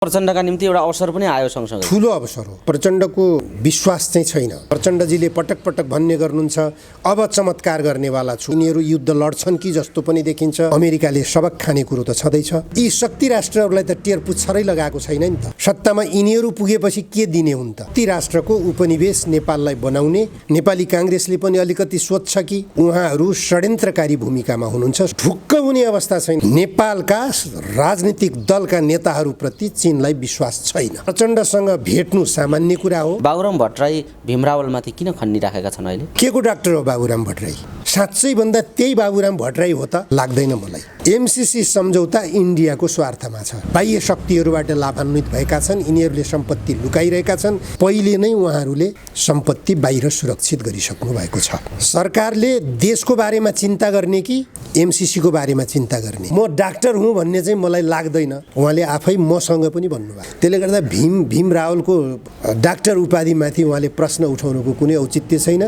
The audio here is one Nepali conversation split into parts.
प्रचण्डका निम्ति एउटा अवसर पनि आयो सँगसँगै। ठुलो अवसर हो। प्रचण्डको विश्वास चाहिँ छैन। प्रचण्डजीले पटक पटक भन्ने गर्नुहुन्छ, अब चमत्कार गर्नेवाला छु, यिनीहरू युद्ध लड्छन् कि जस्तो पनि देखिन्छ। अमेरिकाले सबक खाने कुरो त छँदैछ। यी शक्ति राष्ट्रहरूलाई त टेर पुच्छरै लगाएको छैन नि त। सत्तामा यिनीहरू पुगेपछि के दिने हुन् त? ती राष्ट्रको उपनिवेश नेपाललाई बनाउने नेपाली काङ्ग्रेसले पनि अलिकति सोध्छ कि उहाँहरू षड्यन्त्रकारी भूमिकामा हुनुहुन्छ। ढुक्क हुने अवस्था छैन। नेपालका राजनीतिक दलका नेताहरूप्रति चीनलाई विश्वास छैन। प्रचण्डसँग भेट्नु सामान्य कुरा हो। बाबुराम भट्टराई भीमरावलमाथि किन खन्निराखेका छन् अहिले? के को डाक्टर हो बाबुराम भट्टराई? साँच्चै भन्दा त्यही बाबुराम भट्टराई हो त? लाग्दैन मलाई। एमसीसी सम्झौता इन्डियाको स्वार्थमा छ। बाह्य शक्तिहरूबाट लाभान्वित भएका छन्। यिनीहरूले सम्पत्ति लुकाइरहेका छन्। पहिले नै उहाँहरूले सम्पत्ति बाहिर सुरक्षित गरिसक्नु भएको छ। सरकारले देशको बारेमा चिन्ता गर्ने कि एमसीसीको बारेमा चिन्ता गर्ने? म डाक्टर हुँ भन्ने चाहिँ मलाई लाग्दैन। उहाँले आफै मसँग पनि भन्नुभयो। त्यसले गर्दा भीम रावलको डाक्टर उपाधिमाथि उहाँले प्रश्न उठाउनुको कुनै औचित्य छैन।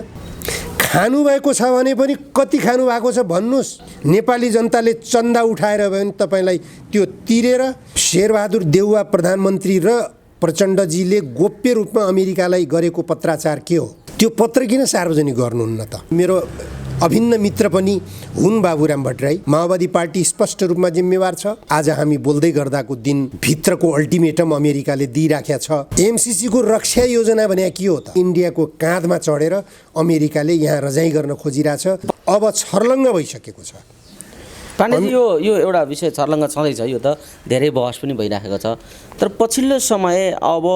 खानुभएको छ भने पनि कति खानुभएको छ भन्नुहोस्। नेपाली जनताले चन्दा उठाएर भयो भने तपाईँलाई त्यो तिरेर शेरबहादुर देउवा प्रधानमन्त्री र प्रचण्डजीले गोप्य रूपमा अमेरिकालाई गरेको पत्राचार के हो? त्यो पत्र किन सार्वजनिक गर्नुहुन्न त? मेरो अभिन्न मित्र पनि हुन् बाबुराम भट्टराई। माओवादी पार्टी स्पष्ट रूपमा जिम्मेवार छ। आज हामी बोल्दै गर्दाको दिन भित्रको अल्टिमेटम अमेरिकाले दिइराखेको छ। एमसीसीको रक्षा योजना भने के हो त? इन्डियाको काँधमा चढेर अमेरिकाले यहाँ रजाइ गर्न खोजिरहेछ। अब छर्लङ्ग भइसकेको छ। पाण्डेजी, यो एउटा विषय छर्लङ्ग छँदैछ। यो त धेरै बहस पनि भइराखेको छ। तर पछिल्लो समय अब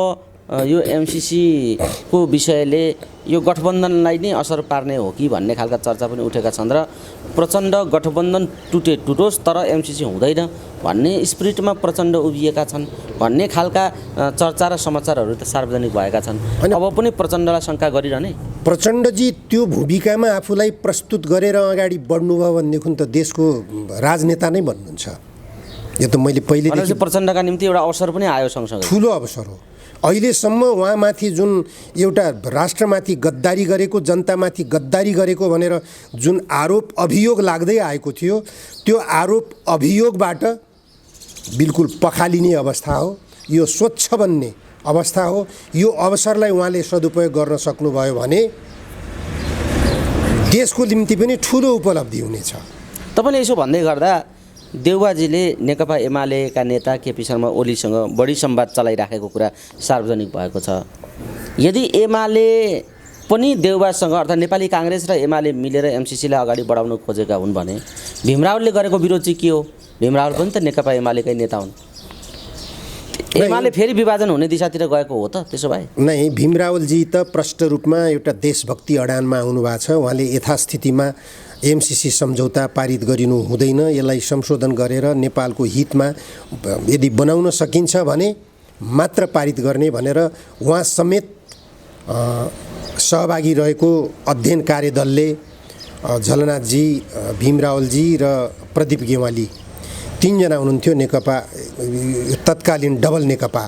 यो एमसीसीको विषयले यो गठबन्धनलाई नै असर पार्ने हो कि भन्ने खालका चर्चा पनि उठेका छन् र प्रचण्ड गठबन्धन टुटोस् तर एमसीसी हुँदैन भन्ने स्पिरिटमा प्रचण्ड उभिएका छन् भन्ने खालका चर्चा र समाचारहरू त सार्वजनिक भएका छन्। अब पनि प्रचण्डलाई शङ्का गरिरहने? प्रचण्डजी त्यो भूमिकामा आफूलाई प्रस्तुत गरेर अगाडि बढ्नुभयो भनेदेखि त देशको राजनेता नै बन्नुहुन्छ। यो त मैले पहिलेदेखि प्रचण्डका निम्ति एउटा अवसर पनि आयो सँगसँगै। ठुलो अवसर हो। अहिलेसम्म उहाँमाथि जुन एउटा राष्ट्रमाथि गद्दारी गरेको, जनतामाथि गद्दारी गरेको भनेर जुन आरोप अभियोग लाग्दै आएको थियो, त्यो आरोप अभियोगबाट बिल्कुल पखालिने अवस्था हो। यो स्वच्छ बन्ने अवस्था हो। यो अवसरलाई उहाँले सदुपयोग गर्न सक्नुभयो भने देशको निम्ति पनि ठुलो उपलब्धि हुनेछ। तपाईँले यसो भन्दै गर्दा देउवाजीले नेकपा एमालेका नेता केपी शर्मा ओलीसँग बढी संवाद चलाइराखेको कुरा सार्वजनिक भएको छ। यदि एमाले पनि देउवासँग अर्थात् नेपाली काङ्ग्रेस र एमाले मिलेर एमसीसीलाई अगाडि बढाउन खोजेका हुन् भने भीमरावलले गरेको विरोध चाहिँ के हो? भीमरावल पनि त नेकपा एमालेकै नेता हुन्। एमाले फेरि विभाजन हुने दिशातिर गएको हो त? त्यसो भए नै भीमरावलजी त प्रष्ट रूपमा एउटा देशभक्ति अडानमा आउनुभएको छ। उहाँले यथास्थितिमा एमसीसी सम्झौता पारित गरिनु हुँदैन, यसलाई संशोधन गरेर नेपालको हितमा यदि बनाउन सकिन्छ भने मात्र पारित गर्ने भनेर उहाँ समेत सहभागी रहेको अध्ययन कार्यदलले झलनाथजी, भीमरावलजी र प्रदीप गेवाली तीनजना हुनुहुन्थ्यो। नेकपा तत्कालीन डबल नेकपा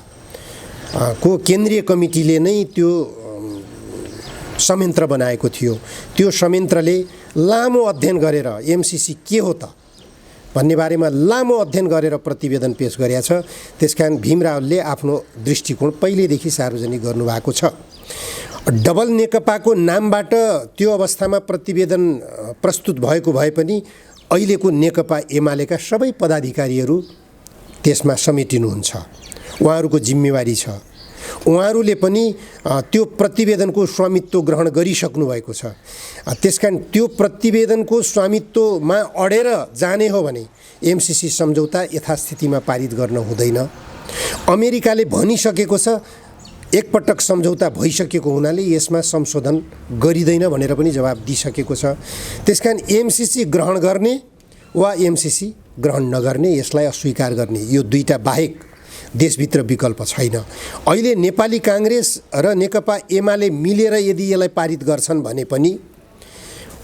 को केन्द्रीय कमिटीले नै त्यो संयन्त्र बनाएको थियो। त्यो संयन्त्रले लामो अध्ययन गरेर एमसीसी के हो त भन्ने बारेमा लामो अध्ययन गरेर प्रतिवेदन पेश गरेका छ। त्यसकारण भीमरावलले आफ्नो दृष्टिकोण पहिलेदेखि सार्वजनिक गर्नुभएको छ। डबल नेकपाको नामबाट त्यो अवस्थामा प्रतिवेदन प्रस्तुत भएको भए पनि अहिलेको नेकपा एमालेका सबै पदाधिकारीहरू त्यसमा समेटिनुहुन्छ। उहाँहरूको जिम्मेवारी छ। उहाँहरूले पनि त्यो प्रतिवेदनको स्वामित्व ग्रहण गरिसक्नु भएको छ। त्यसकारण त्यो प्रतिवेदनको स्वामित्वमा अडेर जाने हो भने एमसीसी सम्झौता यथास्थितिमा पारित गर्न हुँदैन। अमेरिकाले भनिसकेको छ, एकपटक सम्झौता भइसकेको हुनाले यसमा संशोधन गरिँदैन भनेर पनि जवाब दिइसकेको छ। त्यसकारण एमसीसी ग्रहण गर्ने वा एमसीसी ग्रहण नगर्ने, यसलाई अस्वीकार गर्ने, यो दुईटा बाहेक देशभित्र विकल्प छैन। अहिले नेपाली काङ्ग्रेस र नेकपा एमाले मिलेर यदि यसलाई पारित गर्छन् भने पनि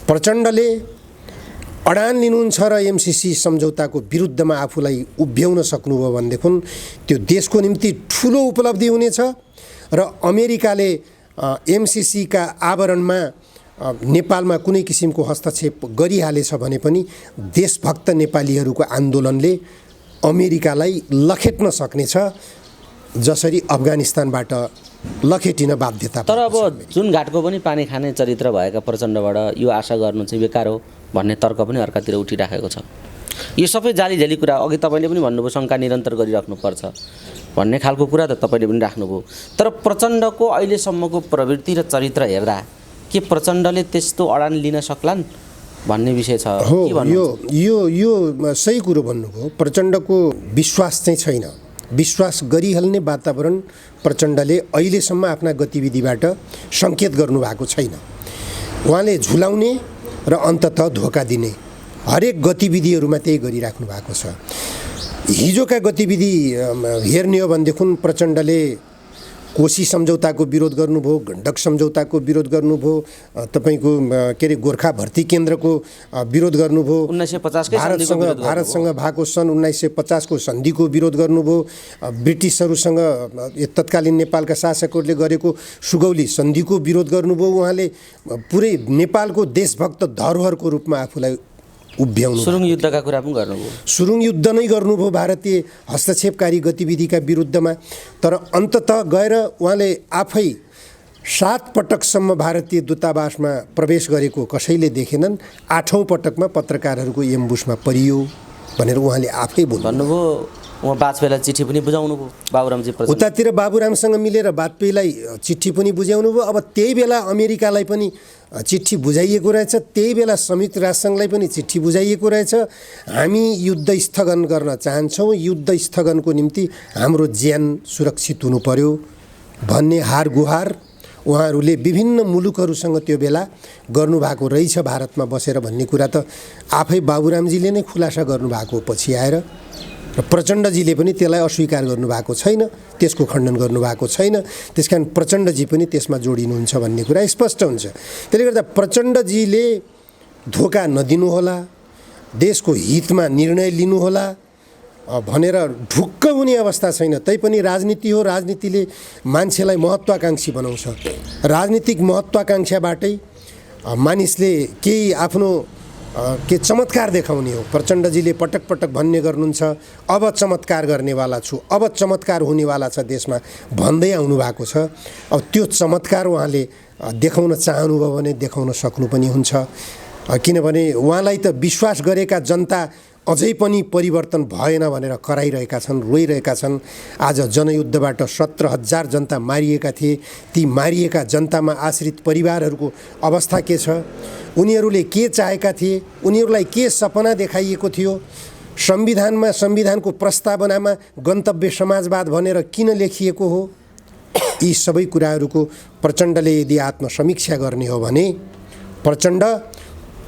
प्रचण्डले अडान लिनुहुन्छ र एमसीसी सम्झौताको विरुद्धमा आफूलाई उभ्याउन सक्नुभयो भनेदेखि त्यो देशको निम्ति ठुलो उपलब्धि हुनेछ र अमेरिकाले एमसीसीका आवरणमा नेपालमा कुनै किसिमको हस्तक्षेप गरिहालेछ भने पनि देशभक्त नेपालीहरूको आन्दोलनले अमेरिकालाई लखेट्न सक्नेछ जसरी अफगानिस्तानबाट लखेटिन बाध्यता तर अब जुन घाटको पनि पानी खाने चरित्र भएका प्रचण्डबाट यो आशा गर्नु चाहिँ बेकार हो भन्ने तर्क पनि अर्कातिर उठिराखेको छ। यो सबै जालीझेली कुरा अघि तपाईँले पनि भन्नुभयो, शङ्का निरन्तर गरिराख्नुपर्छ भन्ने खालको कुरा त तपाईँले पनि राख्नुभयो। तर प्रचण्डको अहिलेसम्मको प्रवृत्ति र चरित्र हेर्दा के प्रचण्डले त्यस्तो अडान लिन सक्लान् भन्ने विषय छ। हो, यो सही कुरो भन्नुभयो। प्रचण्डको विश्वास चाहिँ छैन, विश्वास गरिहाल्ने वातावरण प्रचण्डले अहिलेसम्म आफ्ना गतिविधिबाट सङ्केत गर्नुभएको छैन। उहाँले झुलाउने र अन्ततः धोका दिने हरेक गतिविधिहरूमा त्यही गरिराख्नु भएको छ। हिजोका गतिविधि हेर्ने हो भनेदेखि प्रचण्डले कोशी सम्झौताको विरोध गर्नुभयो, गण्डक सम्झौताको विरोध गर्नुभयो, तपाईँको के अरे गोर्खा भर्ती केन्द्रको विरोध गर्नुभयो, 1950 भारतसँग भएको सन् 1950 को सन्धिको विरोध गर्नुभयो, ब्रिटिसहरूसँग तत्कालीन नेपालका शासकहरूले गरेको सुगौली सन्धिको विरोध गर्नुभयो। उहाँले पुरै नेपालको देशभक्त धरोहरको रूपमा आफूलाई उभ्याउनु, सुरुङ युद्धका कुरा पनि गर्नुभयो, सुरुङ युद्ध नै गर्नुभयो भारतीय हस्तक्षेपकारी गतिविधिका विरुद्धमा। तर अन्ततः गएर उहाँले आफै 7 पटकसम्म भारतीय दूतावासमा प्रवेश गरेको कसैले देखेनन्। 8औं पटकमा पत्रकारहरूको एम्बुसमा परियो भनेर उहाँले आफै भन्नुभयो। उहाँ वाजपेयीलाई चिठी पनि बुझाउनु भयो, बाबुरामजी प्रचण्ड उतातिर बाबुरामसँग मिलेर वाजपेयीलाई चिठी पनि बुझाउनु भयो। अब त्यही बेला अमेरिकालाई पनि चिठी बुझाइएको रहेछ, त्यही बेला संयुक्त राष्ट्रसङ्घलाई पनि चिठी बुझाइएको रहेछ। हामी युद्ध स्थगन गर्न चाहन्छौँ, युद्ध स्थगनको निम्ति हाम्रो ज्यान सुरक्षित हुनु पर्यो भन्ने हार गुहार उहाँहरूले विभिन्न मुलुकहरूसँग त्यो बेला गर्नुभएको रहेछ भारतमा बसेर भन्ने कुरा त आफै बाबुरामजीले नै खुलासा गर्नुभएको पछि आएर। र प्रचण्डजीले पनि त्यसलाई अस्वीकार गर्नुभएको छैन, त्यसको खण्डन गर्नुभएको छैन। त्यसकारण प्रचण्डजी पनि त्यसमा जोडिनुहुन्छ भन्ने कुरा स्पष्ट हुन्छ। त्यसले गर्दा प्रचण्डजीले धोका नदिनुहोला, देशको हितमा निर्णय लिनुहोला भनेर ढुक्क हुने अवस्था छैन। तैपनि राजनीति हो, राजनीतिले मान्छेलाई महत्त्वाकाङ्क्षी बनाउँछ। राजनीतिक महत्त्वाकाङ्क्षाबाटै मानिसले केही आफ्नो के चमत्कार देखाउने हो। प्रचण्डजीले पटक पटक भन्ने गर्नुहुन्छ, अब चमत्कार गर्नेवाला छु, अब चमत्कार हुनेवाला छ देशमा भन्दै आउनु भएको छ। अब त्यो चमत्कार उहाँले देखाउन चाहनुभयो भने देखाउन सक्नु पनि हुन्छ, किनभने उहाँलाई त विश्वास गरेका जनता अझै पनि परिवर्तन भएन भनेर कराइरहेका छन्, रोइरहेका छन्। आज जनयुद्धबाट 17,000 जनता मारिएका थिए। ती मारिएका जनतामा आश्रित परिवारहरूको अवस्था के छ, उनीहरूले के चाहेका थिए, उनीहरूलाई के सपना देखाइएको थियो, संविधानमा संविधानको प्रस्तावनामा गन्तव्य समाजवाद भनेर किन लेखिएको हो, यी सबै कुराहरूको प्रचण्डले यदि आत्मसमीक्षा गर्ने हो भने प्रचण्ड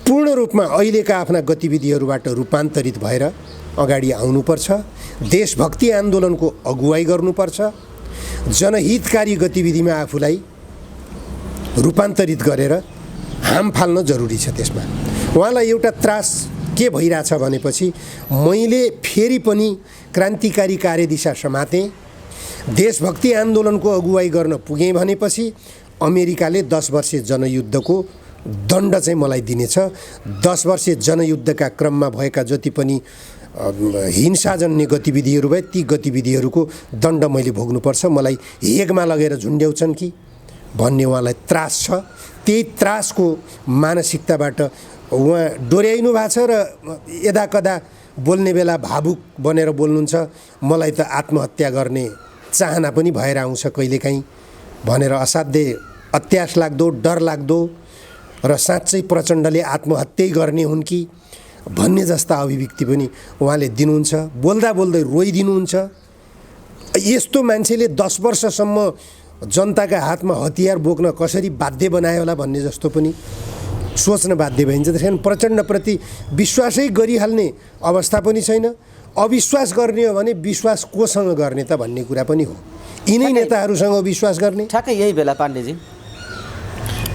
पूर्ण रूपमा अहिलेका आफ्ना गतिविधिहरूबाट रूपान्तरित भएर अगाडि आउनुपर्छ। देशभक्ति आन्दोलनको अगुवाई गर्नुपर्छ। जनहितकारी गतिविधिमा आफूलाई रूपान्तरित गरेर हाम फाल्न जरुरी छ। त्यसमा उहाँलाई एउटा त्रास के भइरहेछ भनेपछि मैले फेरि पनि क्रान्तिकारी कार्यदिशा समातेँ, देशभक्ति आन्दोलनको अगुवाई गर्न पुगेँ भनेपछि अमेरिकाले 10 वर्षे जनयुद्धको दण्ड चाहिँ मलाई दिनेछ। 10 वर्षे जनयुद्धका क्रममा भएका जति पनि हिंसाजन्य गतिविधिहरू भए ती गतिविधिहरूको दण्ड मैले भोग्नुपर्छ। मलाई हेगमा लगेर झुन्ड्याउँछन् कि भन्ने उहाँलाई त्रास छ। त्यही त्रासको मानसिकताबाट उहाँ डोर्याइनु भएको छ र यदाकदा बोल्ने बेला भावुक बनेर बोल्नुहुन्छ। मलाई त आत्महत्या गर्ने चाहना पनि भएर आउँछ कहिलेकाहीँ भनेर असाध्यै अत्यास लाग्दो, डर लाग्दो र साँच्चै प्रचण्डले आत्महत्या गर्ने हुन् कि भन्ने जस्ता अभिव्यक्ति पनि उहाँले दिनुहुन्छ। बोल्दा बोल्दै रोइदिनुहुन्छ। यस्तो मान्छेले 10 वर्षसम्म जनताका हातमा हतियार बोक्न कसरी बाध्य बनायो होला भन्ने जस्तो पनि सोच्न बाध्य भइन्छ। त्यसकारण प्रचण्डप्रति विश्वासै गरिहाल्ने अवस्था पनि छैन। अविश्वास गर्ने हो भने विश्वास कोसँग गर्ने त भन्ने कुरा पनि हो। यिनै नेताहरूसँग विश्वास गर्ने। ठ्याक्कै यही बेला पाण्डेजी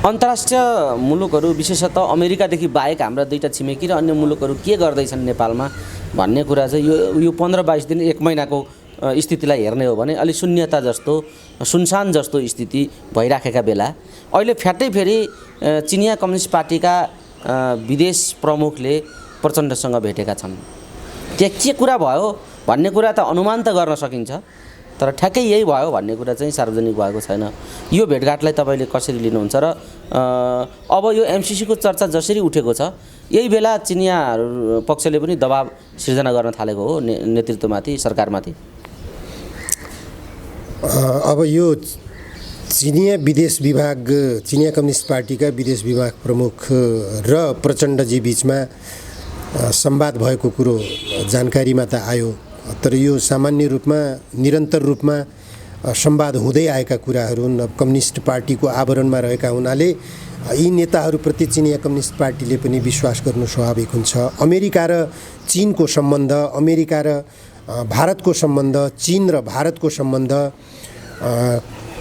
अन्तर्राष्ट्रिय मुलुकहरू विशेषतः अमेरिकादेखि बाहेक हाम्रा 2टा छिमेकी र अन्य मुलुकहरू के गर्दैछन् नेपालमा भन्ने कुरा चाहिँ यो 15-22 दिन 1 महिनाको स्थितिलाई हेर्ने हो भने अलि शून्यता जस्तो, सुनसान जस्तो स्थिति भइराखेका बेला अहिले फ्याट्टै फेरि चिनिया कम्युनिस्ट पार्टीका विदेश प्रमुखले प्रचण्डसँग भेटेका छन्। त्यहाँ के कुरा भयो भन्ने कुरा त अनुमान त गर्न सकिन्छ। तर ठ्याक्कै यही भयो भन्ने कुरा चाहिँ सार्वजनिक भएको छैन। यो भेटघाटलाई तपाईँले कसरी लिनुहुन्छ र अब यो एमसिसीको चर्चा जसरी उठेको छ यही बेला चिनियाहरू पक्षले पनि दबाब सिर्जना गर्न थालेको हो नेतृत्वमाथि, सरकारमाथि। अब यो चिनिया कम्युनिस्ट पार्टीका विदेश विभाग प्रमुख र प्रचण्डजी बिचमा संवाद भएको कुरो जानकारीमा त आयो, तर यो सामान्य रूपमा निरन्तर रूपमा संवाद हुँदै आएका कुराहरू हुन्। अब कम्युनिस्ट पार्टीको आवरणमा रहेका हुनाले यी नेताहरूप्रति चिनिया कम्युनिस्ट पार्टीले पनि विश्वास गर्नु स्वाभाविक हुन्छ। अमेरिका र चीनको सम्बन्ध, अमेरिका र भारतको सम्बन्ध, चीन र भारतको सम्बन्ध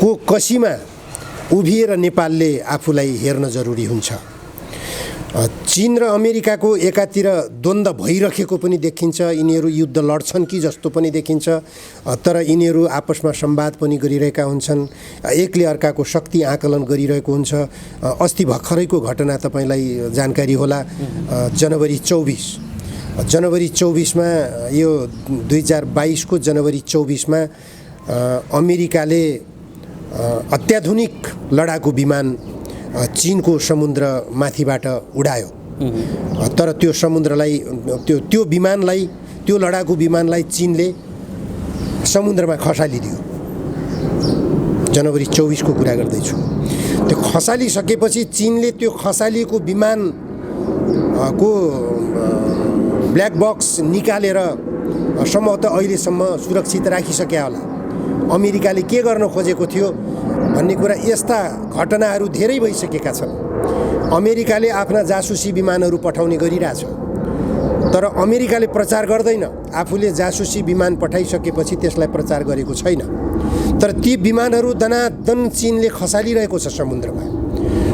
को कसीमा उभिएर नेपालले आफूलाई हेर्न जरुरी हुन्छ। चीन र अमेरिकाको एकातिर द्वन्द्व भइरहेको पनि देखिन्छ, यिनीहरू युद्ध लड्छन् कि जस्तो पनि देखिन्छ, तर यिनीहरू आपसमा संवाद पनि गरिरहेका हुन्छन्, एकले अर्काको शक्ति आकलन गरिरहेको हुन्छ। अस्ति भर्खरैको घटना तपाईँलाई जानकारी होला, जनवरी 24मा यो 2022 को जनवरी 24मा अमेरिकाले अत्याधुनिक लडाकु विमान चीनको समुद्र माथिबाट उडायो, तर त्यो समुद्रलाई त्यो विमानलाई, त्यो लडाकु विमानलाई चीनले समुद्रमा खसालिदियो। जनवरी 24 को कुरा गर्दैछु। त्यो खसालिसकेपछि चीनले त्यो खसालिएको विमान को ब्ल्याक बक्स निकालेर सम्भवतः अहिलेसम्म सुरक्षित राखिसक्या होला। अमेरिकाले के गर्न खोजेको थियो भन्ने कुरा, यस्ता घटनाहरू धेरै भइसकेका छन्। अमेरिकाले आफ्ना जासुसी विमानहरू पठाउने गरिरहेछ, तर अमेरिकाले प्रचार गर्दैन। आफूले जासुसी विमान पठाइसकेपछि त्यसलाई प्रचार गरेको छैन, तर ती विमानहरू दनादन चीनले खसालिरहेको छ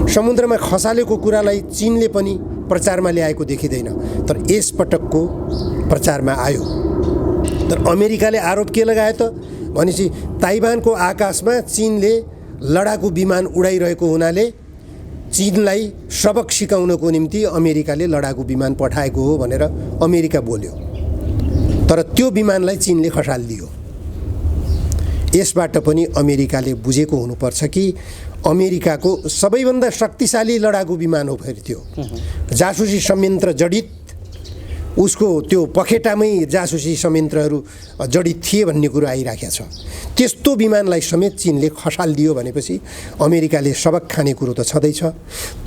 समुद्रमा खसालेको कुरालाई चीनले पनि प्रचारमा ल्याएको देखिँदैन, तर यसपटकको प्रचारमा आयो। तर अमेरिकाले आरोप के लगायो त भनेपछि ताइवानको आकाशमा चीनले लडाकु विमान उडाइरहेको हुनाले चीनलाई सबक सिकाउनको निम्ति अमेरिकाले लडाकु विमान पठाएको हो भनेर अमेरिका बोल्यो, तर त्यो विमानलाई चीनले खसालिदियो। यसबाट पनि अमेरिकाले बुझेको हुनुपर्छ कि अमेरिकाको सबैभन्दा शक्तिशाली लडाकु विमान हो फेरि त्यो, जासुसी संयन्त्र जडित, उसको त्यो पखेटामै जासुसी संयन्त्रहरू जडित थिए भन्ने कुरो आइराखेको छ। त्यस्तो विमानलाई समेत चीनले खसालिदियो भनेपछि अमेरिकाले सबक खाने कुरो त छँदैछ।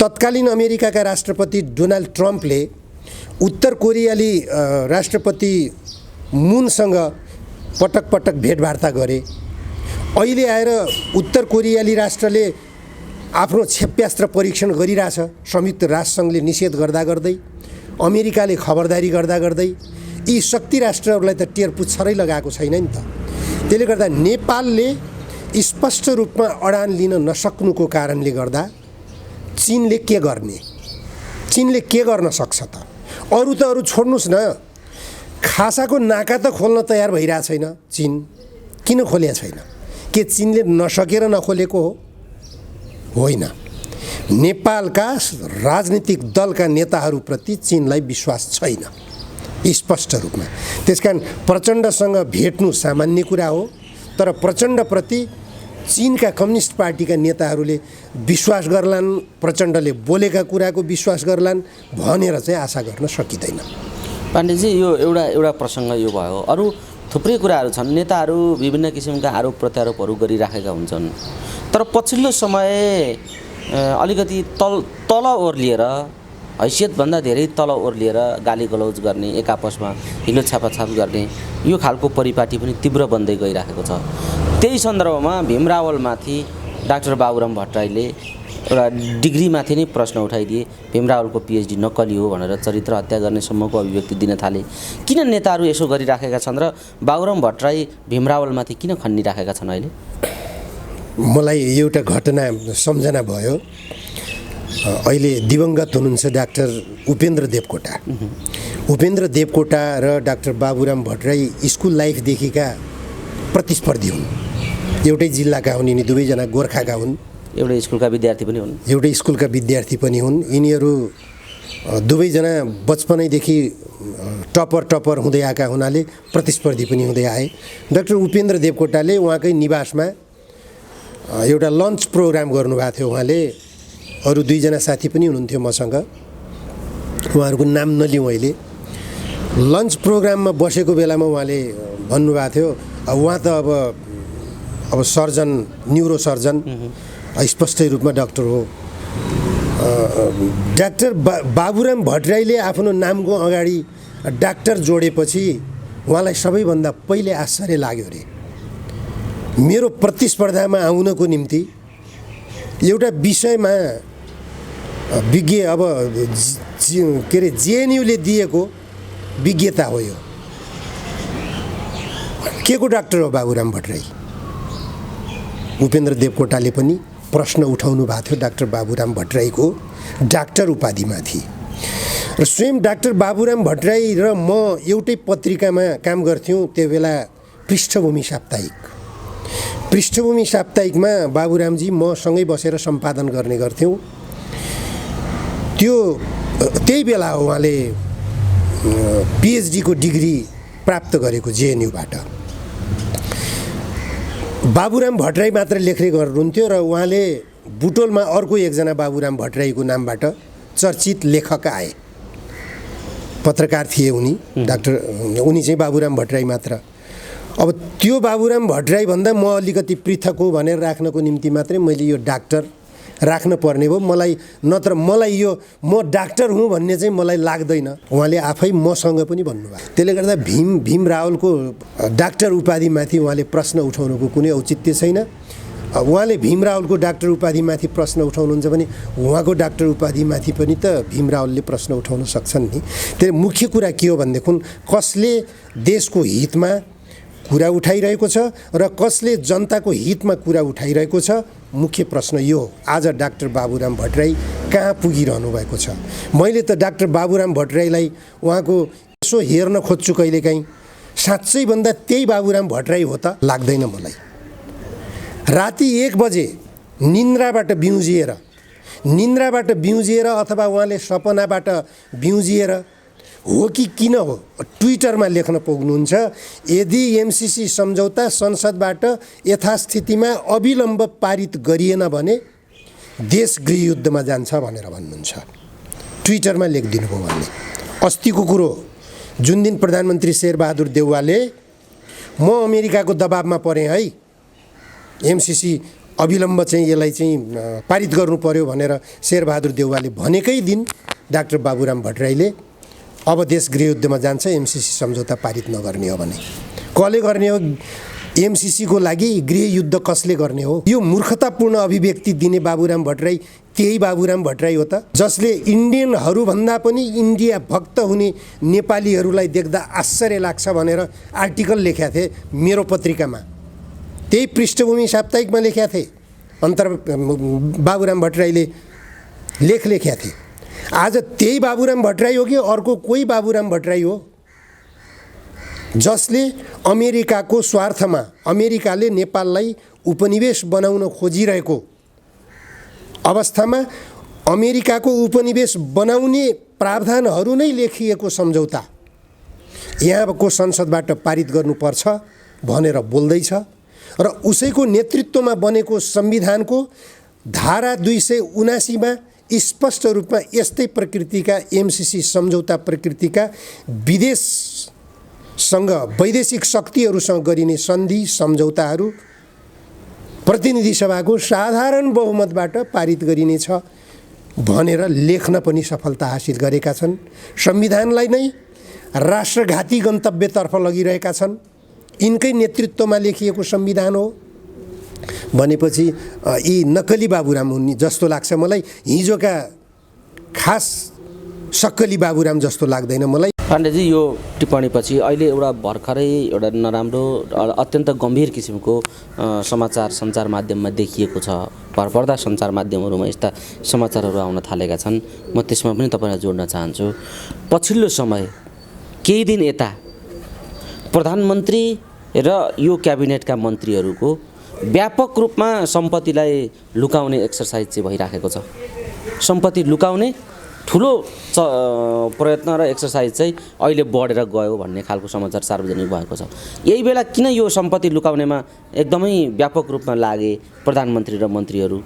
तत्कालीन अमेरिकाका राष्ट्रपति डोनाल्ड ट्रम्पले उत्तर कोरियाली राष्ट्रपति मुनसँग पटक पटक भेटवार्ता गरे। अहिले आएर उत्तर कोरियाली राष्ट्रले आफ्नो क्षेप्यास्त्र परीक्षण गरिरहेछ, संयुक्त राष्ट्रसङ्घले निषेध गर्दा गर्दै, अमेरिकाले खबरदारी गर्दा गर्दै यी शक्ति राष्ट्रहरूलाई त टेर पुच्छरै लगाएको छैन नि त। त्यसले गर्दा नेपालले स्पष्ट रूपमा अडान लिन नसक्नुको कारणले गर्दा चीनले के गर्न सक्छ त? अरू छोड्नुस् न, खासाको नाका त खोल्न तयार भइरहेको छैन चीन। किन खोलेको छैन? के चीनले नसकेर नखोलेको हो? होइन, नेपालका राजनीतिक दलका नेताहरूप्रति चीनलाई विश्वास छैन स्पष्ट रूपमा। त्यसकारण प्रचण्डसँग भेट्नु सामान्य कुरा हो, तर प्रचण्डप्रति चीनका कम्युनिस्ट पार्टीका नेताहरूले विश्वास गर्लान्, प्रचण्डले बोलेका कुराको विश्वास गर्लान् भनेर चाहिँ आशा गर्न सकिँदैन। पाण्डेजी, यो एउटा प्रसङ्ग यो भयो, अरू थुप्रै कुराहरू छन्। नेताहरू विभिन्न किसिमका आरोप प्रत्यारोपहरू गरिराखेका हुन्छन्, तर पछिल्लो समय अलिकति तल ओर्लिएर, हैसियतभन्दा धेरै तल ओर्लिएर गाली गलौज गर्ने, एक आपसमा हिलो छापाछाप गर्ने यो खालको परिपाटी पनि तीव्र बन्दै गइरहेको छ। त्यही सन्दर्भमा भीम रावलमाथि डाक्टर बाबुराम भट्टराईले एउटा डिग्रीमाथि नै प्रश्न उठाइदिए। भीम रावलको पिएचडी नक्कली हो भनेर चरित्र हत्या गर्ने सम्मको अभिव्यक्ति दिन थाले। किन नेताहरू यसो गरिराखेका छन् र बाबुराम भट्टराई भीम रावलमाथि किन खन्निराखेका छन्? अहिले मलाई एउटा घटना सम्झना भयो। अहिले दिवंगत हुनुहुन्छ डाक्टर उपेन्द्र देवकोटा र डाक्टर बाबुराम भट्टराई स्कुल लाइफदेखिका प्रतिस्पर्धी हुन्। एउटै जिल्लाका हुन्, यिनी दुवैजना गोर्खाका हुन्, एउटै स्कुलका विद्यार्थी पनि हुन्। यिनीहरू दुवैजना बचपनैदेखि टपर हुँदै आएका हुनाले प्रतिस्पर्धी पनि हुँदै आए। डाक्टर उपेन्द्र देवकोटाले उहाँकै निवासमा एउटा लन्च प्रोग्राम गर्नुभएको थियो। उहाँले अरू 2 जना साथी पनि हुनुहुन्थ्यो मसँग, उहाँहरूको नाम नलिउँ अहिले। लन्च प्रोग्राममा बसेको बेलामा उहाँले भन्नुभएको थियो, उहाँ त अब सर्जन, न्युरो सर्जन, स्पष्ट रूपमा डाक्टर हो। डाक्टर बाबुराम भट्टराईले आफ्नो नामको अगाडि डाक्टर जोडेपछि उहाँलाई सबैभन्दा पहिले आश्चर्य लाग्यो अरे। मेरो प्रतिस्पर्धामा आउनको निम्ति एउटा विषयमा विज्ञ अब के अरे जेएनयूले दिएको विज्ञता हो यो। के को डाक्टर हो बाबुराम भट्टराई? उपेन्द्र देवकोटाले पनि प्रश्न उठाउनु भएको थियो डाक्टर बाबुराम भट्टराईको डाक्टर उपाधिमाथि। र स्वयं डाक्टर बाबुराम भट्टराई र म एउटै पत्रिकामा काम गर्थ्यौँ त्यो बेला, पृष्ठभूमि साप्ताहिक। पृष्ठभूमि साप्ताहिकमा बाबुरामजी मसँगै बसेर सम्पादन गर्ने गर्थ्यौँ। त्यही बेला उहाँले पिएचडीको डिग्री प्राप्त गरेको जेएनयूबाट। बाबुराम भट्टराई मात्र लेख्ने गर्नुहुन्थ्यो र उहाँले बुटोलमा अर्को एकजना बाबुराम भट्टराईको नामबाट चर्चित लेखक आए। पत्रकार थिए उनी, डाक्टर, उनी चाहिँ बाबुराम भट्टराई मात्र। अब त्यो बाबुराम भट्टराई भन्दा म अलिकति पृथक हो भनेर राख्नको निम्ति मात्रै मैले यो डाक्टर राख्न पर्ने भयो। नत्र मलाई यो म डाक्टर हुँ भन्ने चाहिँ मलाई लाग्दैन। उहाँले आफै मसँग पनि भन्नुभयो। त्यसले गर्दा भीम रावलको डाक्टर उपाधिमाथि उहाँले प्रश्न उठाउनुको कुनै औचित्य छैन। उहाँले भीम रावलको डाक्टर उपाधिमाथि प्रश्न उठाउनुहुन्छ भने उहाँको डाक्टर उपाधिमाथि पनि त भीम रावलले प्रश्न उठाउन सक्छन् नि। त्यसले मुख्य कुरा के हो भनेदेखि कसले देशको हितमा कुरा उठाइरहेको छ र कसले जनताको हितमा कुरा उठाइरहेको छ, मुख्य प्रश्न यो हो। आज डाक्टर बाबुराम भट्टराई कहाँ पुगिरहनु भएको छ? मैले त डाक्टर बाबुराम भट्टराईलाई उहाँको यसो हेर्न खोज्छु कहिलेकाहीँ, साँच्चै भन्दा त्यही बाबुराम भट्टराई हो त लाग्दैन मलाई। राति 1 बजे निन्द्राबाट बिउजिएर अथवा उहाँले सपनाबाट बिउजिएर हो कि किन हो, ट्विटरमा लेख्न पुग्नुहुन्छ, यदि एमसीसी सम्झौता संसदबाट यथास्थितिमा अविलम्ब पारित गरिएन भने देश गृहयुद्धमा जान्छ भनेर भन्नुहुन्छ। ट्विटरमा लेखिदिनु भयो भन्ने। अस्तिको कुरो, जुन दिन प्रधानमन्त्री शेरबहादुर देउवाले म अमेरिकाको दबाबमा परेँ है, एमसीसी अविलम्ब चाहिँ यसलाई चाहिँ पारित गर्नु पर्यो भनेर शेरबहादुर देउवाले भनेकै दिन डाक्टर बाबुराम भट्टराईले अब देश गृहयुद्धमा जान्छ एमसीसी सम्झौता पारित नगर्ने हो भने। कसले गर्ने हो एमसीसीको लागि गृहयुद्ध? कसले गर्ने हो? यो मूर्खतापूर्ण अभिव्यक्ति दिने बाबुराम भट्टराई त्यही बाबुराम भट्टराई हो त जसले इन्डियनहरूभन्दा पनि इन्डिया भक्त हुने नेपालीहरूलाई देख्दा आश्चर्य लाग्छ भनेर आर्टिकल लेखेका थिए मेरो पत्रिकामा। त्यही पृष्ठभूमि साप्ताहिकमा लेखेका थिए। बाबुराम भट्टराईले लेखेका थिए। आज त्यही बाबुराम भट्टराई हो कि अर्को कोही बाबुराम भट्टराई हो जसले अमेरिकाको स्वार्थमा, अमेरिकाले नेपाललाई उपनिवेश बनाउन खोजिरहेको अवस्थामा अमेरिकाको उपनिवेश बनाउने प्रावधानहरू नै लेखिएको सम्झौता यहाँको संसदबाट पारित गर्नुपर्छ भनेर बोल्दैछ र उसैको नेतृत्वमा बनेको संविधानको धारा 279 मा स्पष्ट रूपमा यस्तै प्रकृतिका एमसीसी सम्झौता प्रकृतिका विदेशसँग, वैदेशिक शक्तिहरूसँग गरिने सन्धि सम्झौताहरू प्रतिनिधि सभाको साधारण बहुमतबाट पारित गरिनेछ भनेर लेख्न पनि सफलता हासिल गरेका छन्। संविधानलाई नै राष्ट्रघाती गन्तव्यतर्फ लगिरहेका छन्। यिनकै नेतृत्वमा लेखिएको संविधान हो भनेपछि यी नक्कली बाबुराम हुन् जस्तो लाग्छ मलाई। हिजोका खास सक्कली बाबुराम जस्तो लाग्दैन मलाई। पाण्डेजी, यो टिप्पणीपछि अहिले एउटा भर्खरै एउटा नराम्रो अत्यन्त गम्भीर किसिमको समाचार सञ्चार माध्यममा देखिएको छ। भरपर्दा सञ्चार माध्यमहरूमा यस्ता समाचारहरू आउन थालेका छन्। म त्यसमा पनि तपाईँलाई जोड्न चाहन्छु। पछिल्लो समय केही दिन यता प्रधानमन्त्री र यो क्याबिनेटका मन्त्रीहरूको व्यापक रूपमा सम्पत्तिलाई लुकाउने एक्सर्साइज चाहिँ भइराखेको छ। सम्पत्ति लुकाउने ठुलो प्रयत्न र एक्सर्साइज चाहिँ अहिले बढेर गयो भन्ने खालको समाचार सार्वजनिक भएको छ। यही बेला किन यो सम्पत्ति लुकाउनेमा एकदमै व्यापक रूपमा लागे प्रधानमन्त्री र मन्त्रीहरू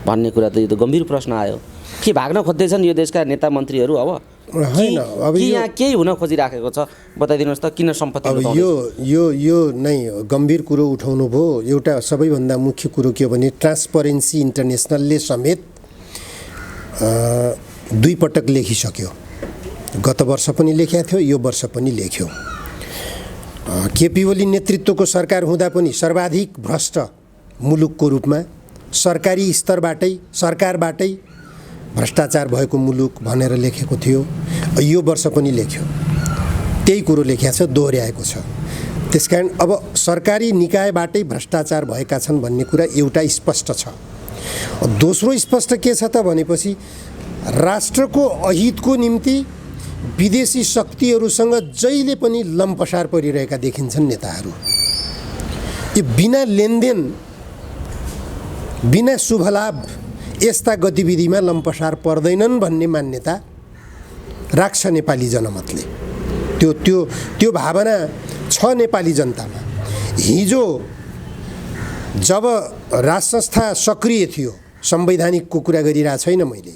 भन्ने कुरा त यो त गम्भीर प्रश्न आयो। के भाग्न खोज्दैछन् यो देशका नेता मन्त्रीहरू अब? होइन, अब यहाँ केही हुन खोजिराखेको छ? बताइदिनुहोस् त किन सम्पत्ति लुकाउने? यो नै गम्भीर कुरो उठाउनु भयो। एउटा सबैभन्दा मुख्य कुरो के हो भने ट्रान्सपरेन्सी इन्टरनेसनलले समेत 2 पटक लेखिसक्यो। गत वर्ष पनि लेखेको थियो, यो वर्ष पनि लेख्यो। केपी ओली नेतृत्वको सरकार हुँदा पनि सर्वाधिक भ्रष्ट मुलुकको रूपमा सरकारी स्तरबाटै सरकारबाटै भ्रष्टाचार भएको मुलुक भनेर लेखेको थियो। यो वर्ष पनि लेख्यो, त्यही कुरो लेखेको छ, दोहोऱ्याएको छ। त्यसकारण अब सरकारी निकायबाटै भ्रष्टाचार भएका छन् भन्ने कुरा एउटा स्पष्ट छ। दोस्रो स्पष्ट के छ त भनेपछि राष्ट्रको अहितको निम्ति विदेशी शक्तिहरूसँग जहिले पनि लम्पसार परिरहेका देखिन्छन् नेताहरू। यो बिना लेनदेन, बिना शुभलाभ यस्ता गतिविधिमा लम्पसार पर्दैनन् भन्ने मान्यता राख्छ नेपाली जनमतले। त्यो भावना छ नेपाली जनतामा। हिजो जब राज संस्था सक्रिय थियो, संवैधानिकको कुरा गरिरहेको छैन मैले,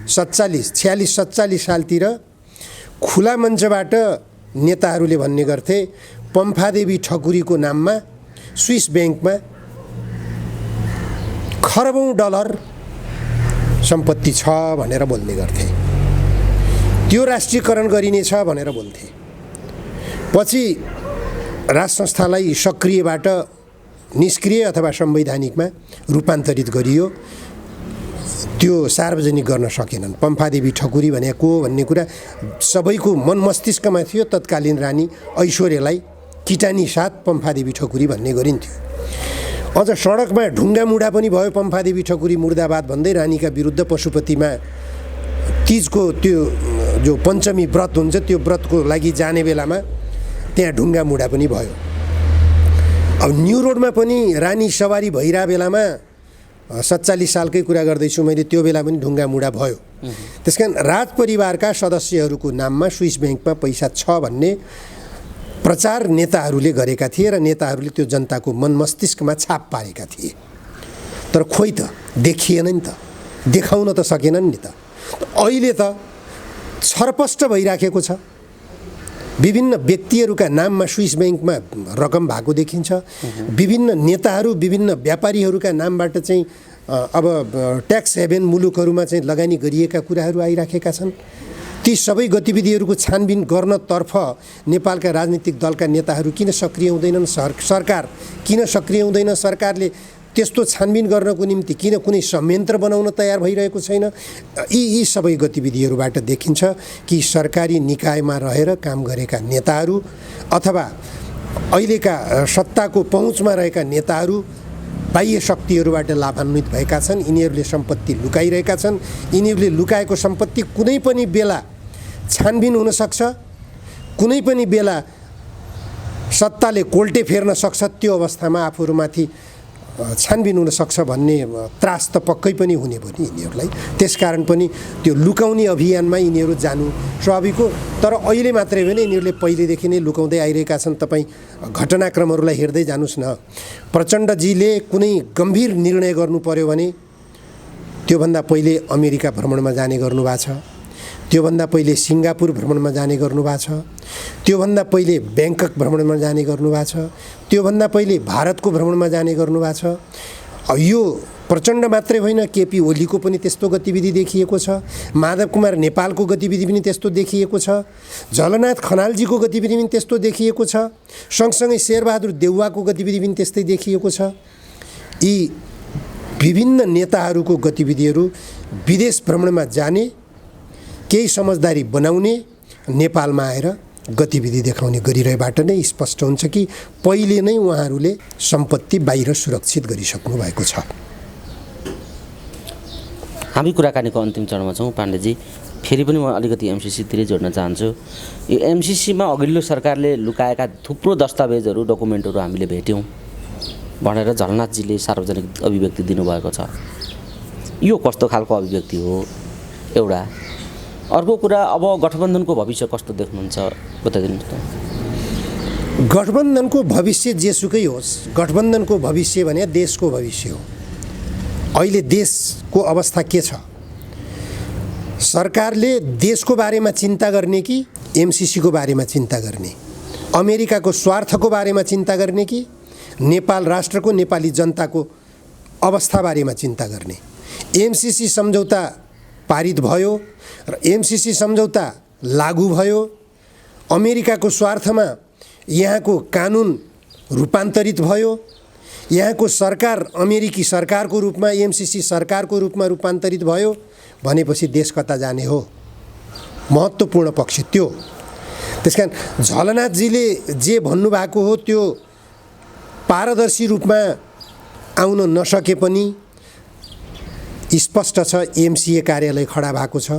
46 सालतिर खुला मञ्चबाट नेताहरूले भन्ने गर्थे पम्फादेवी ठकुरीको नाममा स्विस ब्याङ्कमा खरबौँ डलर सम्पत्ति छ भनेर बोल्ने गर्थे। त्यो राष्ट्रियकरण गरिनेछ भनेर बोल्थे। पछि राज संस्थालाई सक्रियबाट निष्क्रिय अथवा संवैधानिकमा रूपान्तरित गरियो। त्यो सार्वजनिक गर्न सकेनन्। पम्फादेवी ठकुरी भनेको भन्ने कुरा सबैको मन मस्तिष्कमा थियो। तत्कालीन रानी ऐश्वर्यलाई किटानी साथ पम्फादेवी ठकुरी भन्ने गरिन्थ्यो। अझ सडकमा ढुङ्गा मुढा पनि भयो पम्फादेवी ठकुरी मुर्दाबाद भन्दै रानीका विरुद्ध। पशुपतिमा तीजको त्यो जो पञ्चमी व्रत हुन्छ त्यो व्रतको लागि जाने बेलामा त्यहाँ ढुङ्गा मुढा पनि भयो। अब न्यू रोडमा पनि रानी सवारी भइरहेको बेलामा 47 सालकै कुरा गर्दैछु मैले, त्यो बेला पनि ढुङ्गा मुढा भयो। त्यसकारण राज परिवारका सदस्यहरूको नाममा स्विस ब्याङ्कमा पैसा छ भन्ने प्रचार नेताहरूले गरेका थिए र नेताहरूले त्यो जनताको मन मस्तिष्कमा छाप पारेका थिए। तर खोइ त देखिएन नि त, देखाउन त सकेनन् नि त। अहिले त छरपष्ट भइराखेको छ। विभिन्न व्यक्तिहरूका नाममा स्विस ब्याङ्कमा रकम भएको देखिन्छ। विभिन्न नेताहरू, विभिन्न व्यापारीहरूका नामबाट चाहिँ अब ट्याक्स हेभेन मुलुकहरूमा चाहिँ लगानी गरिएका कुराहरू आइराखेका छन्। ती सबै गतिविधिहरूको छानबिन गर्नतर्फ नेपालका राजनीतिक दलका नेताहरू किन सक्रिय हुँदैनन्? सरकार किन सक्रिय हुँदैन? सरकारले त्यस्तो छानबिन गर्नको निम्ति किन कुनै संयन्त्र बनाउन तयार भइरहेको छैन? यी सबै गतिविधिहरूबाट देखिन्छ कि सरकारी निकायमा रहेर काम गरेका नेताहरू अथवा अहिलेका सत्ताको पहुँचमा रहेका नेताहरू बाह्य शक्तिहरूबाट लाभान्वित भएका छन्। यिनीहरूले सम्पत्ति लुकाइरहेका छन्। यिनीहरूले लुकाएको सम्पत्ति कुनै पनि बेला छानबिन हुन सक्छ, कुनै पनि बेला सत्ताले कोल्टे फेर्न सक्छ। त्यो अवस्थामा आफूहरूमाथि छानबिन हुन सक्छ भन्ने त्रास त पक्कै पनि हुने भयो नि यिनीहरूलाई। त्यसकारण पनि त्यो लुकाउने अभियानमा यिनीहरू जानु स्वाभाविक हो। तर अहिले मात्रै होइन, यिनीहरूले पहिलेदेखि नै लुकाउँदै आइरहेका छन्। तपाईँ घटनाक्रमहरूलाई हेर्दै जानुस् न। प्रचण्डजीले कुनै गम्भीर निर्णय गर्नु पर्यो भने त्योभन्दा पहिले अमेरिका भ्रमणमा जाने गर्नुभएको छ, त्योभन्दा पहिले सिङ्गापुर भ्रमणमा जाने गर्नुभएको छ, त्योभन्दा पहिले ब्याङ्कक भ्रमणमा जाने गर्नुभएको छ, त्योभन्दा पहिले भारतको भ्रमणमा जाने गर्नुभएको छ। यो प्रचण्ड मात्रै होइन, केपी ओलीको पनि त्यस्तो गतिविधि देखिएको छ। माधव कुमार नेपालको गतिविधि पनि त्यस्तो देखिएको छ। झलनाथ खनालजीको गतिविधि पनि त्यस्तो देखिएको छ। सँगसँगै शेरबहादुर देउवाको गतिविधि पनि त्यस्तै देखिएको छ। यी विभिन्न नेताहरूको गतिविधिहरू विदेश भ्रमणमा जाने, केही समझदारी बनाउने, नेपालमा आएर गतिविधि देखाउने गरिरहेबाट नै स्पष्ट हुन्छ कि पहिले नै उहाँहरूले सम्पत्ति बाहिर सुरक्षित गरिसक्नु भएको छ। हामी कुराकानीको अन्तिम चरणमा छौँ पाण्डेजी। फेरि पनि म अलिकति एमसिसीतिरै जोड्न चाहन्छु। यो एमसिसीमा अघिल्लो सरकारले लुकाएका थुप्रो दस्तावेजहरू, डकुमेन्टहरू हामीले भेट्यौँ भनेर झलनाथजीले सार्वजनिक अभिव्यक्ति दिनुभएको छ। यो कस्तो खालको अभिव्यक्ति हो? एउटा अर्को कुरा अब गठबन्धनको भविष्य कस्तो देख्नुहुन्छ बताइदिनुहोस् त। गठबन्धनको भविष्य जेसुकै होस्, गठबन्धनको भविष्य भने देशको भविष्य हो। अहिले देशको अवस्था के छ? सरकारले देशको बारेमा चिन्ता गर्ने कि एमसिसीको बारेमा चिन्ता गर्ने, अमेरिकाको स्वार्थको बारेमा चिन्ता गर्ने कि नेपाल राष्ट्रको नेपाली जनताको अवस्था बारेमा चिन्ता गर्ने? एमसिसी सम्झौता पारित भयो र एमसिसी सम्झौता लागू भयो, अमेरिकाको स्वार्थमा यहाँको कानुन रूपान्तरित भयो, यहाँको सरकार अमेरिकी सरकारको रूपमा एमसिसी सरकारको रूपमा रूपान्तरित भयो भनेपछि देश कता जाने हो? महत्त्वपूर्ण पक्ष त्यो। त्यसकारण झलनाथजीले जे भन्नुभएको हो त्यो पारदर्शी रूपमा आउन नसके पनि स्पष्ट छ। एमसिए कार्यालय खडा भएको छ।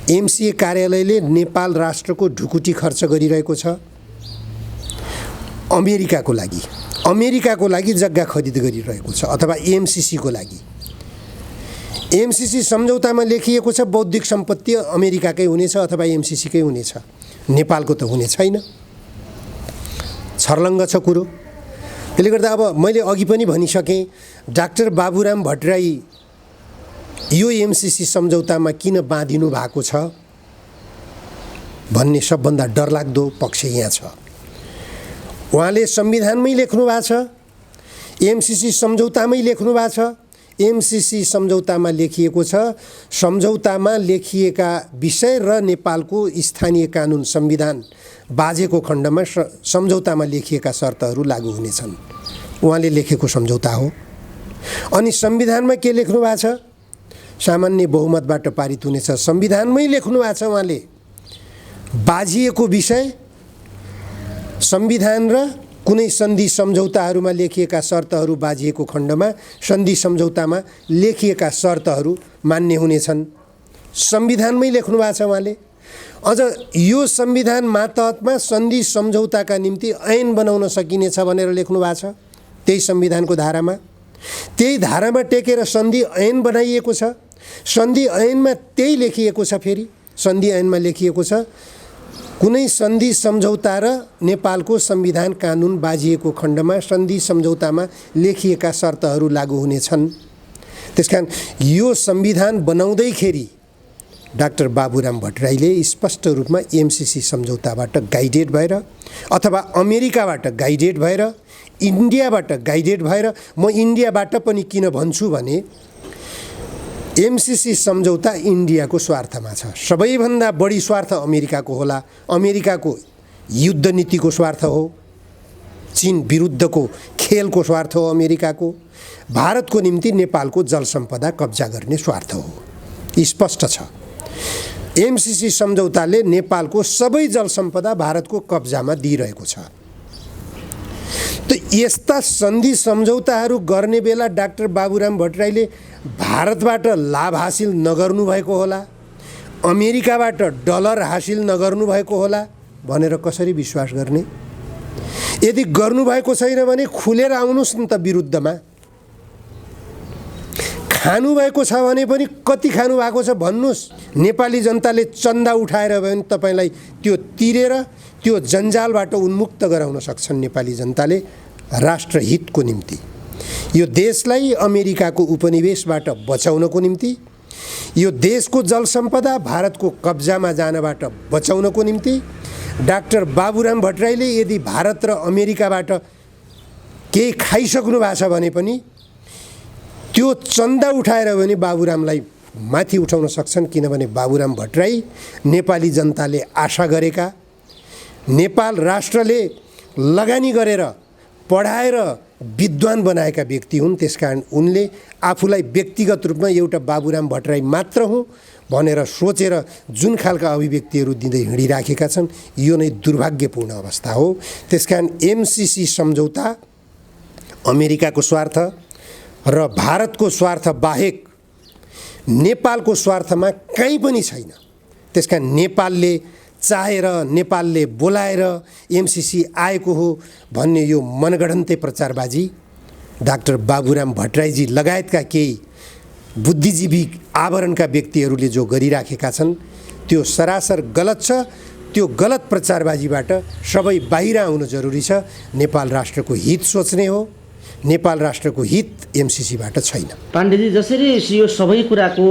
एमसिए कार्यालयले नेपाल राष्ट्रको ढुकुटी खर्च गरिरहेको छ। अमेरिकाको लागि जग्गा खरिद गरिरहेको छ अथवा एमसिसीको लागि। एमसिसी सम्झौतामा लेखिएको छ बौद्धिक सम्पत्ति अमेरिकाकै हुनेछ अथवा एमसिसीकै हुनेछ, नेपालको त हुने छैन। छर्लङ्ग छ कुरो। त्यसले गर्दा अब मैले अघि पनि भनिसकेँ, डाक्टर बाबुराम भट्टराई यो एमसिसी सम्झौतामा किन बाँधिनु भएको छ भन्ने सबभन्दा डरलाग्दो पक्ष यहाँ छ। उहाँले संविधानमै लेख्नु भएको छ, एमसिसी सम्झौतामै लेख्नु भएको छ। एमसिसी सम्झौतामा लेखिएको छ, सम्झौतामा लेखिएका विषय र नेपालको स्थानीय कानुन संविधान बाजेको खण्डमा सम्झौतामा लेखिएका शर्तहरू लागू हुनेछन्। उहाँले लेखेको सम्झौता हो। अनि संविधानमा के लेख्नु भएको छ? सामान्य बहुमतबाट पारित हुनेछ। संविधानमै लेख्नु भएको छ उहाँले बाजिएको विषय संविधान र कुनै सन्धि सम्झौताहरूमा लेखिएका शर्तहरू बाजिएको खण्डमा सन्धि सम्झौतामा लेखिएका शर्तहरू मान्य हुनेछन्। संविधानमै लेख्नु भएको छ उहाँले। अझ यो संविधान मातहतमा सन्धि सम्झौताका निम्ति ऐन बनाउन सकिनेछ भनेर लेख्नु भएको छ। त्यही संविधानको धारामा, त्यही धारामा टेकेर सन्धि ऐन बनाइएको छ। सन्धि ऐनमा त्यही लेखिएको छ। फेरि सन्धि ऐनमा लेखिएको छ कुनै सन्धि सम्झौता र नेपालको संविधान कानुन बाजिएको खण्डमा सन्धि सम्झौतामा लेखिएका शर्तहरू लागू हुनेछन्। त्यसकारण यो संविधान बनाउँदैखेरि डाक्टर बाबुराम भट्टराईले स्पष्ट रूपमा एमसिसी सम्झौताबाट गाइडेड भएर अथवा अमेरिकाबाट गाइडेड भएर, इन्डियाबाट गाइडेड भएर, म इन्डियाबाट पनि किन भन्छु भने एमसिसी सम्झौता इन्डियाको स्वार्थमा छ। सबैभन्दा बढी स्वार्थ अमेरिकाको होला। अमेरिकाको युद्ध नीतिको स्वार्थ हो, चीन विरुद्धको खेलको स्वार्थ हो अमेरिकाको। भारतको निम्ति नेपालको जलसम्पदा कब्जा गर्ने स्वार्थ हो। स्पष्ट छ। एमसिसी सम्झौताले नेपालको सबै जलसम्पदा भारतको कब्जामा दिइरहेको छ। त यस्ता सन्धि सम्झौताहरू गर्ने बेला डाक्टर बाबुराम भट्टराईले भारतबाट लाभ हासिल नगर्नु भएको होला, अमेरिकाबाट डलर हासिल नगर्नु भएको होला भनेर कसरी विश्वास गर्ने? यदि गर्नुभएको छैन भने खुलेर आउनुहोस् न त विरुद्धमा। खानुभएको छ भने पनि कति खानुभएको छ भन्नुहोस्। नेपाली जनताले चन्दा उठाएर भने तपाईँलाई त्यो तिरेर त्यो जन्जालबाट उन्मुक्त गराउन सक्छन् नेपाली जनताले राष्ट्रहितको निम्ति, यो देशलाई अमेरिकाको उपनिवेशबाट बचाउनको निम्ति, यो देशको जलसम्पदा भारतको कब्जामा जानबाट बचाउनको निम्ति। डाक्टर बाबुराम भट्टराईले यदि भारत र अमेरिकाबाट केही खाइसक्नु भएको छ भने पनि त्यो चन्दा उठाएर पनि बाबुरामलाई माथि उठाउन सक्छन्। किनभने बाबुराम भट्टराई नेपाली जनताले आशा गरेका, नेपाल राष्ट्रले लगानी गरेर पढाएर विद्वान बनाएका व्यक्ति हुन्। त्यसकारण उनले आफूलाई व्यक्तिगत रूपमा एउटा बाबुराम भट्टराई मात्र हुँ भनेर सोचेर जुन खालका अभिव्यक्तिहरू दिँदै हिँडिराखेका छन् यो नै दुर्भाग्यपूर्ण अवस्था हो। त्यसकारण एमसिसी सम्झौता अमेरिकाको स्वार्थ र भारतको स्वार्थ बाहेक नेपालको स्वार्थमा कहीँ पनि छैन। त्यसकारण नेपालले चाहेर, नेपालले बोलाएर एमसिसी आएको हो भन्ने यो मनगढन्ते प्रचारबाजी डाक्टर बाबुराम भट्टराईजी लगायतका केही बुद्धिजीवी आवरणका व्यक्तिहरूले जो गरिराखेका छन् त्यो सरासर गलत छ। त्यो गलत प्रचारबाजीबाट सबै बाहिर आउनु जरुरी छ। नेपाल राष्ट्रको हित सोच्ने हो, नेपाल राष्ट्रको हित एमसिसीबाट छैन। पाण्डेजी, जसरी यो सबै कुराको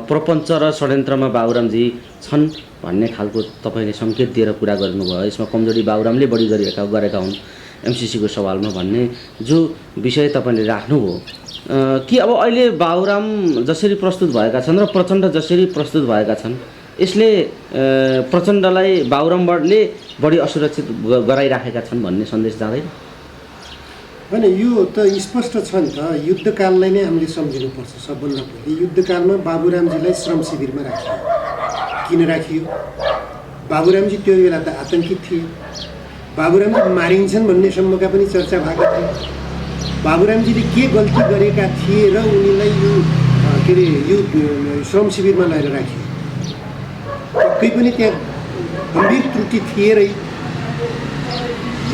प्रपञ्च र षड्यन्त्रमा बाबुरामजी छन् भन्ने खालको तपाईँले सङ्केत दिएर कुरा गर्नुभयो, यसमा कमजोरी बाबुरामले बढी गरेका हुन् एमसिसीको सवालमा भन्ने जो विषय तपाईँले राख्नुभयो, कि अब अहिले बाबुराम जसरी प्रस्तुत भएका छन् र प्रचण्ड जसरी प्रस्तुत भएका छन्, यसले प्रचण्डलाई बाबुरामले बढी असुरक्षित गराइराखेका छन् भन्ने सन्देश जाँदैन? होइन, यो त स्पष्ट छ नि त। युद्धकाललाई नै हामीले सम्झिनुपर्छ। सबभन्दा पहिले युद्धकालमा बाबुरामजीलाई श्रम शिविरमा राखियो। किन राखियो? बाबुरामजी त्यो बेला त आतङ्कित थिए। बाबुरामजी मारिन्छन् भन्नेसम्मका पनि चर्चा भएका थिए। बाबुरामजीले के गल्ती गरेका थिए र उनीलाई यो के अरे यो श्रम शिविरमा लगेर राखियो? पक्कै पनि त्यहाँ गम्भीर त्रुटि थिए र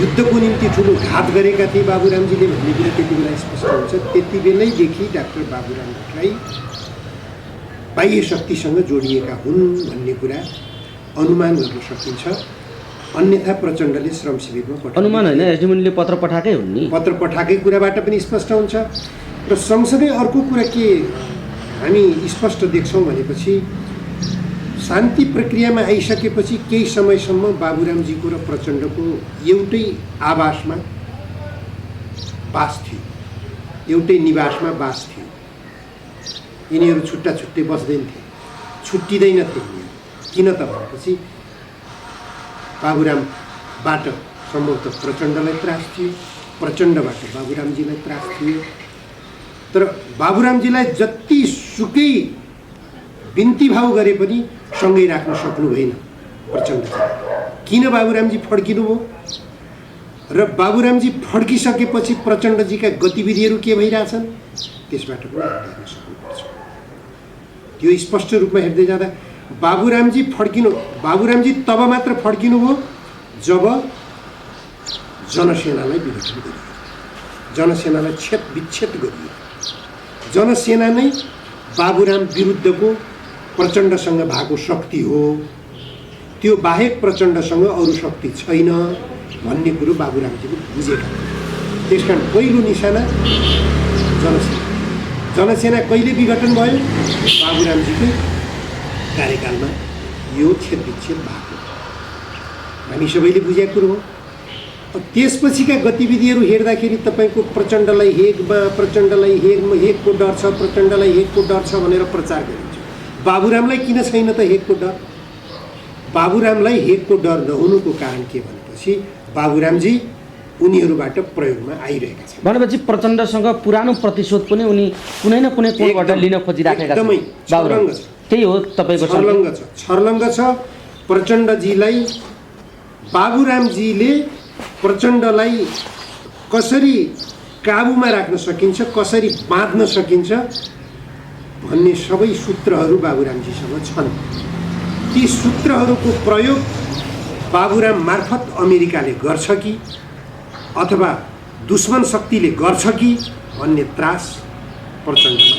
युद्धको निम्ति ठुलो घात गरेका थिए बाबुरामजीले भन्ने कुरा त्यति बेला स्पष्ट हुन्छ। त्यति बेलैदेखि डाक्टर बाबुराम भट्टराई बाह्य शक्तिसँग जोडिएका हुन् भन्ने कुरा अनुमान गर्न सकिन्छ। अन्यथा प्रचण्डले श्रम शिविरमा अनुमान होइन, एसडिएमले पत्र पठाएकै हुन् नि। पत्र पठाएकै कुराबाट पनि स्पष्ट हुन्छ। र सँगसँगै अर्को कुरा के हामी स्पष्ट देख्छौँ भनेपछि शान्ति प्रक्रियामा आइसकेपछि केही समयसम्म बाबुरामजीको र प्रचण्डको एउटै आवासमा बास थियो, एउटै निवासमा बास थियो। यिनीहरू छुट्टा छुट्टै बस्दैनथे, छुट्टिँदैनथे यिनीहरू। किन त भनेपछि बाबुरामबाट सम्भवतः प्रचण्डलाई त्रास थियो, प्रचण्डबाट बाबुरामजीलाई त्रास थियो। तर बाबुरामजीलाई जतिसुकै बिन्ती भाउ गरे पनि सँगै राख्न सक्नु भएन प्रचण्डजी। किन बाबुरामजी फड्किनुभयो र बाबुरामजी फड्किसकेपछि प्रचण्डजीका गतिविधिहरू के भइरहेछन् त्यसबाट पनि हेर्न सक्नुपर्छ। त्यो स्पष्ट रूपमा हेर्दै जाँदा बाबुरामजी तब मात्र फड्किनुभयो जब जनसेनालाई विघटन गरियो, जनसेनालाई विच्छेद गरियो। जनसेना नै बाबुराम विरुद्धको प्रचण्डसँग भएको शक्ति हो। त्यो बाहेक प्रचण्डसँग अरू शक्ति छैन भन्ने कुरो बाबुरामजीले बुझेका। त्यसकारण पहिलो निशाना जनसेना। जनसेना कहिले विघटन भयो? बाबुरामजीकै कार्यकालमा यो छेदविच्छेद भएको हामी सबैले बुझेको कुरो हो। त्यसपछिका गतिविधिहरू हेर्दाखेरि तपाईँको प्रचण्डलाई हेगको डर छ, प्रचण्डलाई हेगको डर छ भनेर प्रचार गरिन्छ। बाबुरामलाई किन छैन त हेगको डर? बाबुरामलाई हेगको डर नहुनुको कारण के भनेपछि बाबुरामजी उनीहरूबाट प्रयोगमा आइरहेका छन्। भनेपछि प्रचण्डसँग पुरानो प्रतिशोध पनि उनी कुनै न कुनै कोणबाट लिन खोजिराखेका छन्। एकदमै छर्लङ्ग छ। त्यही हो तपाईँको छर्लङ्ग छ। प्रचण्डजीलाई बाबुरामजीले प्रचण्डलाई कसरी काबुमा राख्न सकिन्छ, कसरी बाँध्न सकिन्छ भन्ने सबै सूत्रहरू बाबुरामजीसँग छन्। ती सूत्रहरूको प्रयोग बाबुराम मार्फत अमेरिकाले गर्छ कि अथवा दुश्मन शक्तिले गर्छ कि भन्ने त्रास प्रचण्डमा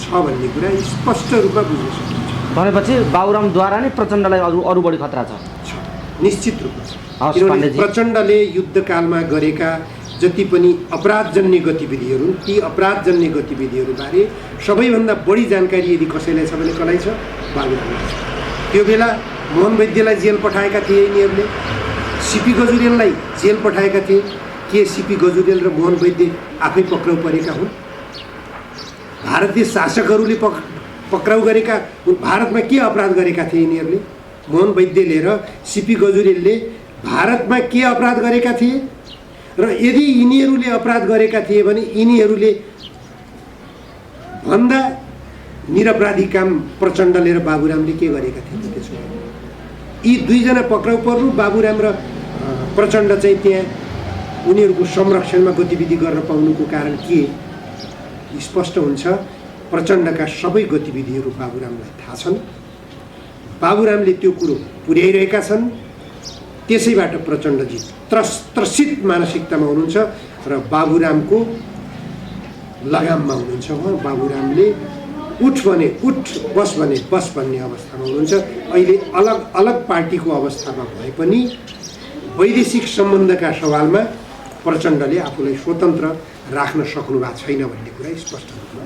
छ भन्ने कुरा स्पष्ट रूपमा बुझ्न सकिन्छ। भनेपछि बाबुरामद्वारा नै प्रचण्डलाई अरू बढी खतरा छ? निश्चित रूपमा। किनभने प्रचण्डले युद्धकालमा गरेका जति पनि अपराधजन्य गतिविधिहरू, ती अपराधजन्य गतिविधिहरूबारे सबैभन्दा बढी जानकारी यदि कसैलाई छ भने कसलाई छ? बाबुरामलाई छ। त्यो बेला मोहन वैद्यलाई जेल पठाएका थिए यिनीहरूले, सिपी गजुरेललाई जेल पठाएका थिए। के सिपी गजुरेल र मोहन वैद्य आफै पक्राउ परेका हुन्? भारतीय शासकहरूले पक्राउ गरेका, भारतमा के अपराध गरेका थिए यिनीहरूले? मोहन वैद्यले र सिपी गजुरेलले भारतमा के अपराध गरेका थिए? र यदि यिनीहरूले अपराध गरेका थिए भने यिनीहरूले भन्दा निरपराधी काम प्रचण्डले र बाबुरामले के गरेका थिए त्यसो भए? यी दुईजना पक्राउ पर्नु, बाबुराम र प्रचण्ड चाहिँ त्यहाँ उनीहरूको संरक्षणमा गतिविधि गर्न पाउनुको कारण के? स्पष्ट हुन्छ। प्रचण्डका सबै गतिविधिहरू बाबुरामलाई थाहा छन्। बाबुरामले त्यो कुरो पुर्याइरहेका छन्। त्यसैबाट प्रचण्डजी त्रसित मानसिकतामा हुनुहुन्छ र बाबुरामको लगाममा हुनुहुन्छ। बाबुरामले उठ भने उठ, बस भने बस भन्ने अवस्थामा हुनुहुन्छ। अहिले अलग अलग पार्टीको अवस्थामा भए पनि वैदेशिक सम्बन्धका सवालमा प्रचण्डले आफूलाई स्वतन्त्र राख्न सक्नु भएको छैन भन्ने कुरा स्पष्ट रूपमा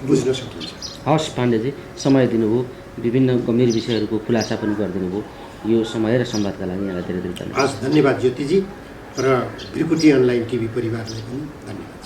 बुझ्न सकिन्छ। हवस् पाण्डेजी, समय दिनुभयो, विभिन्न गम्भीर विषयहरूको खुलासा पनि गरिदिनु भयो। यो समय र संवादका लागि यहाँलाई धेरै धेरै धन्यवाद। हस्, धन्यवाद ज्योतिजी र भ्रिकुटी अनलाइन टिभी परिवारलाई पनि धन्यवाद।